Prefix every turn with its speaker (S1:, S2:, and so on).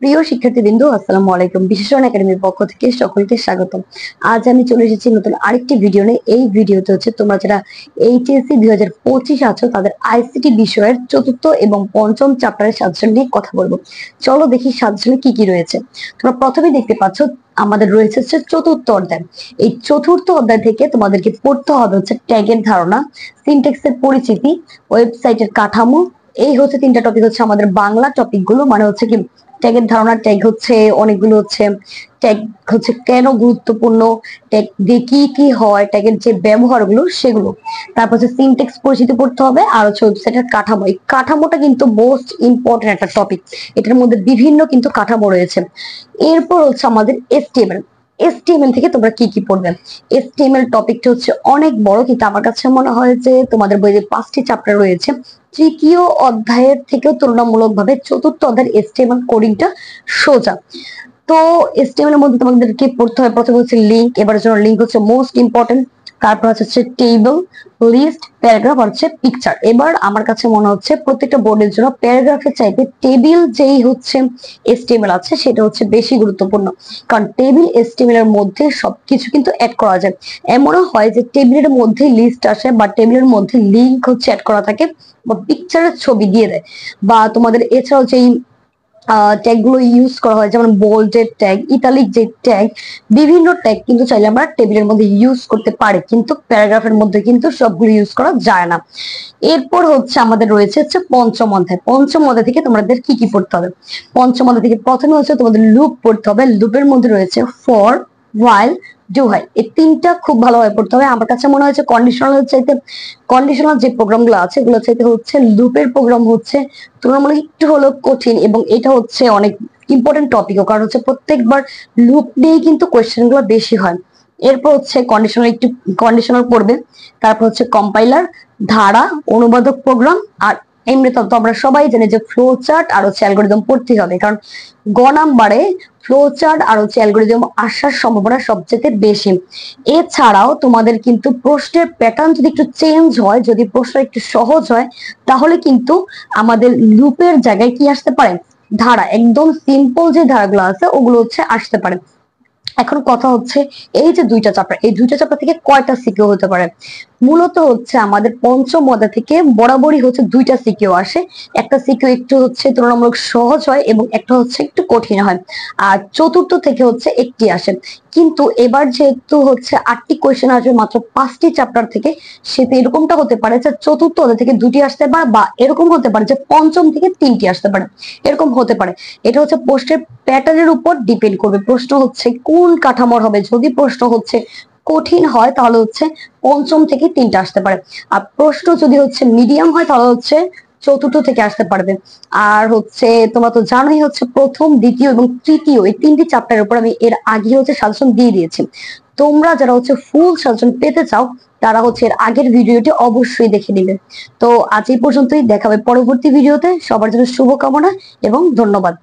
S1: প্রিয় শিক্ষার্থীবৃন্দ, আসসালামু আলাইকুম। বিশেষণ একাডেমির পক্ষ থেকে সকলকে স্বাগতম। আজ আমি চলে এসেছি নতুন আরেকটি ভিডিও নিয়ে। এই ভিডিওতে হচ্ছে তোমরা যারা এইচএসসি 2025 আছো তাদের আইসিটি বিষয়ের চতুর্থ এবং পঞ্চম চ্যাপ্টারের সাজেশন নিয়ে কথা বলবো। চলো দেখি সাজেশনে কি কি রয়েছে। তোমরা প্রথমেই দেখতে পাচ্ছ আমাদের রয়েছে হচ্ছে চতুর্থ অধ্যায়। এই চতুর্থ অধ্যায় থেকে তোমাদেরকে পড়তে হবে হচ্ছে ট্যাগের ধারণা, সিনট্যাক্সের পরিচিতি, ওয়েবসাইটের কাঠামো। এই হচ্ছে তিনটা টপিক, হচ্ছে আমাদের বাংলা টপিক গুলো। মানে হচ্ছে কি ট্যাগের ধারণা, ট্যাগ হচ্ছে অনেকগুলো, হচ্ছে ট্যাগ হচ্ছে কেন গুরুত্বপূর্ণ, ট্যাগ দিয়ে কি কি হয়, ট্যাগের যে ব্যবহারগুলো সেগুলো। তারপর হচ্ছে সিনট্যাক্স পরিচিতি পড়তে হবে, আর হচ্ছে ওয়েবসাইটের কাঠামো। এই কাঠামোটা কিন্তু মোস্ট ইম্পর্টেন্ট একটা টপিক। এটার মধ্যে বিভিন্ন কিন্তু কাঠামো রয়েছে। এরপর হচ্ছে আমাদের এসটিএমএল। এসটিএমএল থেকে তোমরা কি কি পড়বে? এসটিএমএল টপিকটা হচ্ছে অনেক বড়, কিন্তু আমার কাছে মনে হয় যে তোমাদের বইয়ে 5টি চ্যাপ্টার রয়েছে, তৃতীয় অধ্যায়ের থেকেও তুলনামূলকভাবে চতুর্থ অধ্যায়ের এসটিএমএল কোডিংটা সোজা। তো এসটিএমএল এর মধ্যে তোমাদেরকে পড়তে হবে প্রথমে হচ্ছে লিঙ্ক। এবারের জন্য লিঙ্ক হচ্ছে মোস্ট ইম্পর্টেন্ট। তারপর হচ্ছে টেবিল, লিস্ট, প্যারাগ্রাফ, আর হচ্ছে পিকচার। এবার আমার কাছে মনে হচ্ছে প্রত্যেকটা বোর্ডের জন্য প্যারাগ্রাফের চাইতে টেবিল যেই হচ্ছে এসটিএমএল আছে সেটা হচ্ছে বেশি গুরুত্বপূর্ণ। কারণ টেবিল এসটিএমএল এর মধ্যে সবকিছু কিন্তু অ্যাড করা যায়। এমনও হয় যে টেবিলের মধ্যে লিস্ট আসে, বা টেবিলের মধ্যে লিঙ্ক হচ্ছে অ্যাড করা থাকে, বা পিকচারের ছবি দিয়ে দেয়। বা তোমাদের এছাড়াও যেই ট্যাগ গুলো ইউজ করা হয়, যেমন বোল্ডেড ট্যাগ, ইতালিক যে ট্যাগ, বিভিন্ন ট্যাগ কিন্তু চাইলে আমরা টেবিলের মধ্যে ইউজ করতে পারি, কিন্তু প্যারাগ্রাফের মধ্যে কিন্তু সবগুলো ইউজ করা যায় না। এরপর হচ্ছে আমাদের রয়েছে হচ্ছে পঞ্চম অধ্যায়। পঞ্চম অধ্যায় থেকে তোমাদের কি কি পড়তে হবে? পঞ্চম অধ্যায় থেকে প্রথমে হচ্ছে তোমাদের লুপ পড়তে হবে। লুপের মধ্যে রয়েছে ফর, হোয়াইল, ডু হোয়াইল। এই তিনটা খুব ভালোভাবে পড়তে হবে। আমার কাছে মনে হয়েছে কন্ডিশনাল যে প্রোগ্রামগুলো আছে এগুলো চাইতে হচ্ছে লুপের প্রোগ্রাম হচ্ছে তুলনামূলক একটু হলেও কঠিন, এবং এটা হচ্ছে অনেক ইম্পর্টেন্ট টপিকও, কারণ হচ্ছে প্রত্যেকবার লুপ নিয়ে কিন্তু কোয়েশ্চেন গুলো বেশি হয়। এরপর হচ্ছে কন্ডিশনাল পড়বে। তারপর হচ্ছে কম্পাইলার, ধারা, অনুবাদক প্রোগ্রাম, আর এমনিতে তো আমরা সবাই জানি যে ফ্লো চার্ট আর হচ্ছে অ্যালগোরিদম পড়তে হবে, কারণ গ নাম্বারে ফ্লো চার্ট আর হচ্ছে অ্যালগোরিদম আসার সম্ভাবনা সবচেয়ে বেশি। এছাড়াও তোমাদের কিন্তু প্রশ্নের প্যাটার্ন যদি একটু চেঞ্জ হয়, যদি প্রশ্ন একটু সহজ হয়, তাহলে কিন্তু আমাদের লুপের জায়গায় কি আসতে পারে, ধারা। একদম সিম্পল যে ধারাগুলো আছে ওগুলো হচ্ছে আসতে পারে। এখন কথা হচ্ছে এই যে দুইটা চ্যাপ্টার, এই দুইটা চ্যাপ্টার থেকে কয়টা সিকিউ হতে পারে? মূলত হচ্ছে আমাদের পঞ্চম অধ্যায় থেকে বরাবরই হচ্ছে দুইটা সিকিউ আসে। একটা সিকিউ একটু হচ্ছে তুলনামূলক সহজ হয় এবং একটা হচ্ছে একটু কঠিন হয়। আর চতুর্থ থেকে হচ্ছে একটি আসে। কিন্তু এবার যেহেতু হচ্ছে 8টি কোয়েশ্চেন আসবে মাত্র 5টি চ্যাপ্টার থেকে, সেটা এরকমটা হতে পারে যে চতুর্থ অধ্যায় থেকে দুটি আসতে পারে, বা এরকম হতে পারে যে পঞ্চম থেকে 3টি আসতে পারে। এরকম হতে পারে। এটা হচ্ছে প্রশ্নের প্যাটার্নের উপর ডিপেন্ড করবে। প্রশ্ন হচ্ছে কোন কাঠামোর হবে। যদি প্রশ্ন হচ্ছে কঠিন হয় তাহলে হচ্ছে পঞ্চম থেকে 3টা আসতে পারে। আর প্রশ্ন যদি হচ্ছে মিডিয়াম হয় তাহলে হচ্ছে চতুর্থ থেকে আসতে পারবে। আর হচ্ছে তোমরা তো জানোই হচ্ছে প্রথম, দ্বিতীয় এবং তৃতীয় এই 3টি চ্যাপ্টারের উপর আমি এর আগে হচ্ছে সাজেশন দিয়ে দিয়েছি। তোমরা যারা হচ্ছে ফুল সাজেশন পেতে চাও তারা হচ্ছে এর আগের ভিডিওটি অবশ্যই দেখে নিবে। তো আজ এই পর্যন্তই, দেখা হবে পরবর্তী ভিডিওতে। সবার জন্য শুভকামনা এবং ধন্যবাদ।